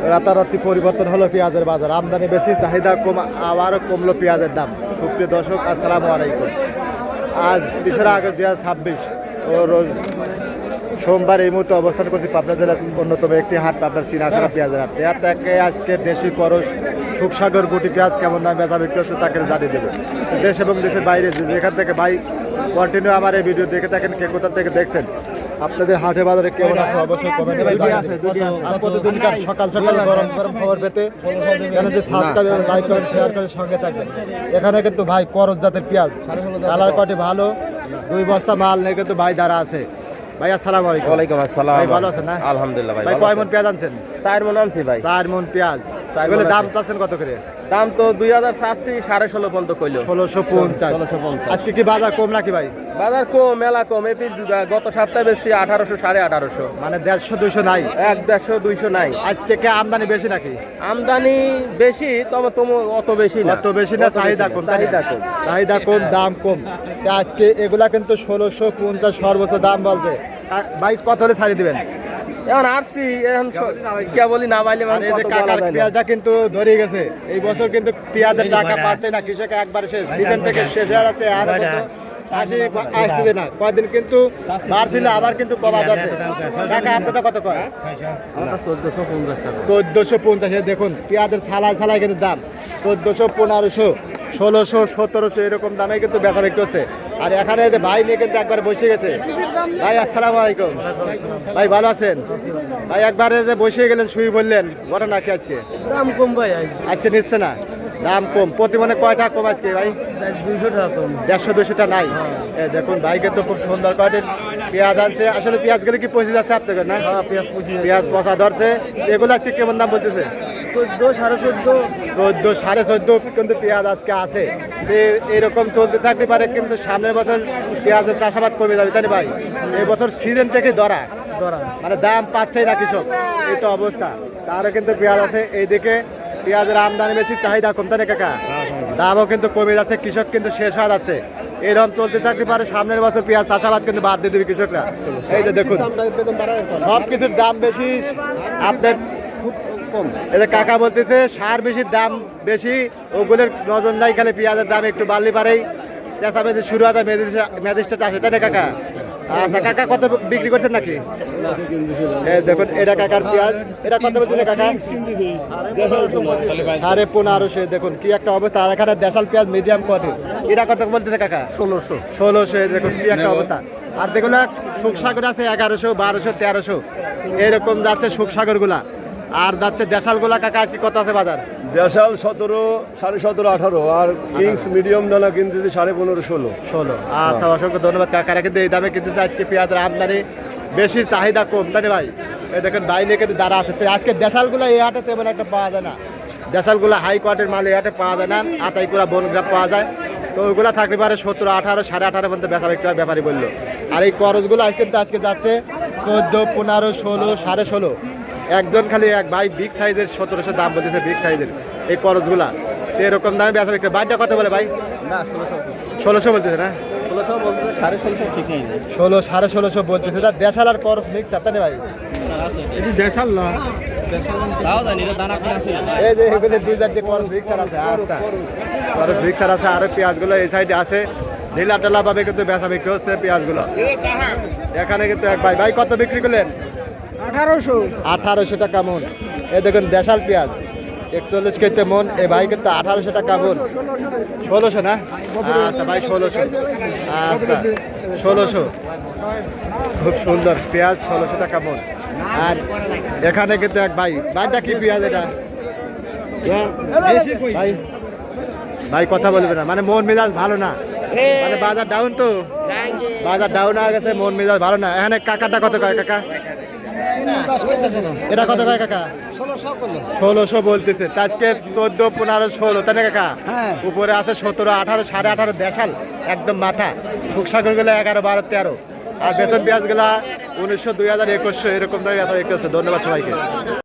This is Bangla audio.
রাতারাতি পরিবর্তন হলো পেঁয়াজের বাজার, আমদানি বেশি, চাহিদা কম, আবারও কমলো পেঁয়াজের দাম। সুপ্রিয় দর্শক, আসসালামু আলাইকুম। আজ 3রা আগস্ট 2026 ও রোজ সোমবার এই মুহূর্তে অবস্থান করছি পাবনা জেলার অন্যতম একটি হাট, পাবনার চিনাছড়া পেঁয়াজের হাট। থেকে আজকে দেশি করস সুখসাগর গুটি পেঁয়াজ কেমন দাম বেচা বিক্রি হচ্ছে তাকে জানিয়ে দেবে। দেশ এবং দেশের বাইরে যেখান থেকে ভাই কন্টিনিউ আমার এই ভিডিও দেখে থাকেন, কে কোথা থেকে দেখছেন, আপনাদের হাটে বাজারে কেমন আছে অবশ্যই কমেন্টে আর প্রতিদিনকার সকাল সকাল গরম গরম খবর পেতে চ্যানেলটি সাবস্ক্রাইব এবং লাইক করেন, শেয়ার করে সঙ্গে থাকবেন। এখানে কিন্তু ভাই করজ জাতের পেঁয়াজ, কালার পাটি ভালো, 2 বস্তা মাল নিয়ে কিন্তু ভাই দাঁড়া আছে। ভাই আসসালামু আলাইকুম। ওয়ালাইকুম আসসালাম। ভাই ভালো আছেন না? আলহামদুলিল্লাহ ভাই। ভাই কয় মন পেঁয়াজ আনছেন? 4 মণ আনছি ভাই। 4 মন পেঁয়াজ। এগুলো দাম চাচ্ছেন কত করে? দাম তো 2000 চাচ্ছি, 16.5 পর্যন্ত কইলো। 1650। 1650। আজকে কি বাজার কম নাকি ভাই? বাজার কম, মেলা কম। এই পিস গত সপ্তাহে বেশি 1800 1850। মানে 150-200 নাই? 150 200 নাই। আজ থেকে আমদানি বেশি নাকি? আমদানি বেশি, তবে অত বেশি না। অত বেশি না, চাহিদা কম। চাহিদা কম, চাহিদা কম, দাম কম। আজকে এগুলা কিন্তু 1650 সর্বোচ্চ দাম বলছে। ভাই কত হলে ছাড়িয়ে দিবেন? এখন আসছি, এখন কে বলি না পাইলে মানে কত বলা যায় না। পেঁয়াজটা কিন্তু ধরে গেছে এই বছর, কিন্তু পেঁয়াজের টাকা পাচ্ছে না কৃষক, একবার শেষ, সিজন থেকে শেষ হয়ে যাচ্ছে। আর আসতে না কয়দিন কিন্তু বার দিলে আবার কিন্তু কমা যাচ্ছে। টাকা আপনাদের কত কয়? 1450 টাকা। 1450। দেখুন পেঁয়াজের ছালাই ছালাই কিন্তু দাম 1400, 1500, 1600, 1700 এরকম দামে কিন্তু বেচা বিক্রি হচ্ছে। আর এখানে ভাই নিয়ে কিন্তু একবার বসে গেছে। ভাই আসসালামু আলাইকুম। ভাই ভালো আছেন? ভাই একবারে যে বসে গেলেন, শুয়ে বললেন, ঘটনা কি আজকে? দাম কম ভাই আজকে নিচ্ছে না, দাম কম। প্রতি মনে কয় টাকা কম আজকে ভাই? 200 টাকা কম। 150-200টা নাই। দেখুন ভাই কিন্তু খুব সুন্দর কোয়ালিটির পেঁয়াজ আনছে। আসলে পেঁয়াজগুলো কি পচে যাচ্ছে আপনাদের না? পেঁয়াজ পচা ধরছে। এগুলো আজকে কেমন দাম বলতেছে? 14 14.5 14 কিন্তু পেঁয়াজ আজকে আছে। এরকম চলতে থাকতে পারে, কিন্তু সামনের বছর পেঁয়াজের চাষাবাদ কমে যাবে, তাই না ভাই? এই বছর সিজন থেকে ধরা, মানে দাম পাচ্ছেই না কৃষক, এই তো অবস্থা। তারও কিন্তু পেঁয়াজ আছে। এইদিকে পেঁয়াজের আমদানি বেশি, চাহিদা কম, তাই না কাকা? দামও কিন্তু কমে যাচ্ছে, কৃষক কিন্তু শেষ হয়ে যাচ্ছে। এরকম চলতে থাকতে পারে, সামনের বছর পেঁয়াজ চাষাবাদ কিন্তু বাদ দিয়ে দেবে কৃষকরা। এই যে দেখুন সব কিছুর দাম বেশি, আপনার কম। এদের কাকা বলতেছে সার বেশি, দাম বেশি, ওগুলোর নজর নাই, খালি পেঁয়াজের দাম একটু বাড়লে পারেই চেঁচামেচি শুরু হয় মেদিসটা চাষে, তাই না কাকা? আচ্ছা কাকা কত বিক্রি করছেন নাকি? দেখুন এটা কাকার পেঁয়াজ, এটা কত বলতেছে কাকা? 1550। দেখুন কি একটা অবস্থা। আর এখানে দেশাল পেঁয়াজ মিডিয়াম কোয়ালিটি, এটা কত বলতেছে কাকা? 1600। দেখুন কি একটা অবস্থা। আর দেখুন সুখসাগর আছে 1100, 1200, 1300 এরকম যাচ্ছে সুখসাগর গুলা। আর যাচ্ছে দেশাল গুলা কাকা আজকে কত আছে বাজার? দেশাল 17, 17.5, 18। আর কিংস মিডিয়াম দানা কিনতেছে 15.5, 16। আচ্ছা অসংখ্য ধন্যবাদ কাকারা, কিন্তু এই দামে কিন্তু আজকে পেঁয়াজের আমদানি বেশি, চাহিদা কম, তাই না ভাই? এই দেখেন বাইরে কিন্তু দাঁড়া আছে। আজকে দেশালগুলো এই হাটে তেমন একটা পাওয়া যায় না। দেশালগুলো হাই কোয়ালিটির মাল এই হাটে পাওয়া যায় না, আতাইকুড়া বনগ্রাম পাওয়া যায়। তো ওইগুলো থাকতে পারে 17, 18, 18.5 মধ্যে বেচা বিক্রি হয়, ব্যাপারী বললো। আর এই করজগুলো কিন্তু আজকে যাচ্ছে 14, 15, 16, 16.5। একজন খালি এক ভাই বিগ সাইজের 1700 দাম বলতেছে, বিগ সাইজের এই করজগুলা। এরকম দামে বেচা বিক্রি। বাইরটা কত বলে ভাই? না 1600 বলতেছে না? 1600 বলতে 1650 ঠিক নেই। 1600 বলতেছে। এটা দেশাল আর করজ মিক্স, তাই না ভাই? এটি দেশাল না, তাও জানি না দানা কি আছে। এই যে এগুলো 2-4টি করজ মিক্সার আছে। আচ্ছা করজ মিক্সার আছে। আর পেঁয়াজগুলো এই সাইডে আছে, ঢিলা টালা ভাবে কিন্তু বেচা বিক্রি হচ্ছে পেঁয়াজগুলো। এখানে কিন্তু এক ভাই, ভাই কত বিক্রি করলেন? 1800 টাকা মন। এই দেখুন দেশাল পেঁয়াজ 41 কেজি মন। এই ভাই কিন্তু 1800 টাকা মন। 1600 না? আচ্ছা ভাই 1600। আচ্ছা 1600। খুব সুন্দর পেঁয়াজ, 1600 টাকা মন। আর এখানে কিন্তু এক ভাই, ভাইটা কি পেঁয়াজ এটা ভাই? ভাই কথা বলবে না, মানে মন মেজাজ ভালো না, মানে বাজার ডাউন, তো বাজার ডাউন হয়ে গেছে, মন মেজাজ ভালো না। এখানে কাকাটা কত কয় কাকা? এটা কত কয় কাকা? 1600 বলতেছে। আজকে 14, 15, 16, তাই না কাকা? উপরে আছে 17, 18, 18.5 দেশাল একদম মাথা। সুখসাগর গুলো 11, 12, 13। আর বেতন পেঁয়াজ গুলা 1900, 2000, 2100 এরকম দামে বেচা বিক্রি হচ্ছে। ধন্যবাদ সবাইকে।